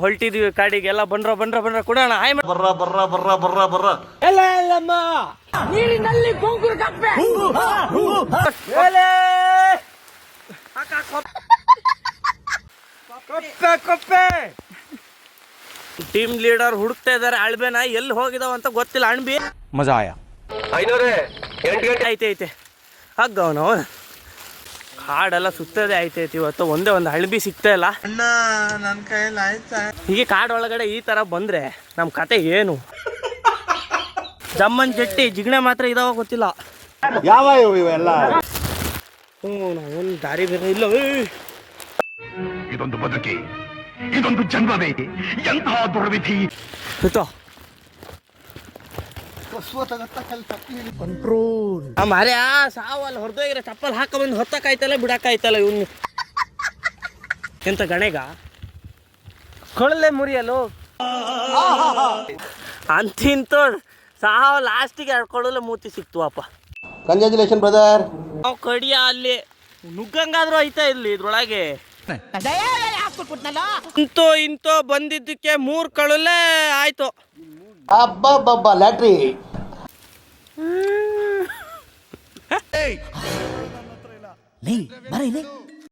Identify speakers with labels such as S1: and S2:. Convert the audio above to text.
S1: ಹೊಲ್ಟಿದೀವಿ ಕಾಡಿಗೆ ಎಲ್ಲ ಬಂದ್ರ ಕೊಡೋಣ ಹಾಯ್ ಬರ್ರ ನೀರಿನಲ್ಲಿ ಕೊಂಕುರು ಕಪ್ಪೆ ಟೀಮ್ ಲೀಡರ್ ಹುಡುಕ್ತಾ ಇದಾರೆ ಅಳ್ಬೇನ ಎಲ್ಲಿ ಹೋಗಿದಾವ ಅಂತ ಗೊತ್ತಿಲ್ಲ ಅಣ್ಬಿ
S2: ಮಜಾ ಆಯ
S1: ಐತೆ ಹಗ್ಗವನವ ಕಾಡೆಲ್ಲ ಸುತ್ತದೇ ಐತೈತಿ ಇವತ್ತು ಒಂದೇ ಒಂದು ಹಳ್ಬಿ ಸಿಗ್ತಾ ಇಲ್ಲ
S3: ನನ್ನ ಕೈಯಲ್ಲಿ ಆಯ್ತಾ
S1: ಹೀಗೆ ಕಾಡೊಳಗಡೆ ಈ ತರ ಬಂದ್ರೆ ನಮ್ ಕತೆ ಏನು ಜಮ್ಮನ್ ಜಟ್ಟಿ ಜಿಗಣೆ ಮಾತ್ರ ಇದಾವ ಗೊತ್ತಿಲ್ಲ
S2: ಯಾವ ಇವೆಲ್ಲ
S1: ನಾವೊಂದು ದಾರಿ ಬೇರೆ ಇಲ್ಲ
S4: ಇದೊಂದು ಬದುಕಿ ಇದೊಂದು ಜನ್ಮವೇ ಎಂತಹ ದುರ್ವಿಧಿ
S1: ಕಂಟ್ರೋಲ್ ಮಾರ್ಯ ಸಾವಲ್ಲಿ ಹೊರದೋಗಿರೋ ಚಪ್ಪಲ್ ಹಾಕೊಂಬಂದು ಹೊತ್ತಕ್ಕಾಯ್ತಲ್ಲ ಬಿಡಕ್ಕಾಯ್ತಲ್ಲ ಇವನು ಎಂತ ಗಣೆಗ ಕೊಳಲೆ ಮುರಿಯಲು ಅಂತಿಂತ ಸಾವು ಲಾಸ್ಟಿಗೆ ಕೊಳಲೆ ಮೂತಿ ಸಿಕ್ತುವಪ್ಪ.
S2: Congratulation brother.
S1: ನಾವು ಕಡಿಯ ಅಲ್ಲಿ ನುಗ್ಗಂಗಾದ್ರೂ ಐತಾ ಇಲ್ಲಿ ಇದ್ರೊಳಗೆ ಇಂತೋ ಬಂದಿದ್ದಕ್ಕೆ 3 ಕಳಲೆ ಆಯ್ತು.
S2: ಅಬ್ಬಬ್ಬಬ್ಬ ಲ್ಯಾಟ್ರಿ.
S5: ಬರ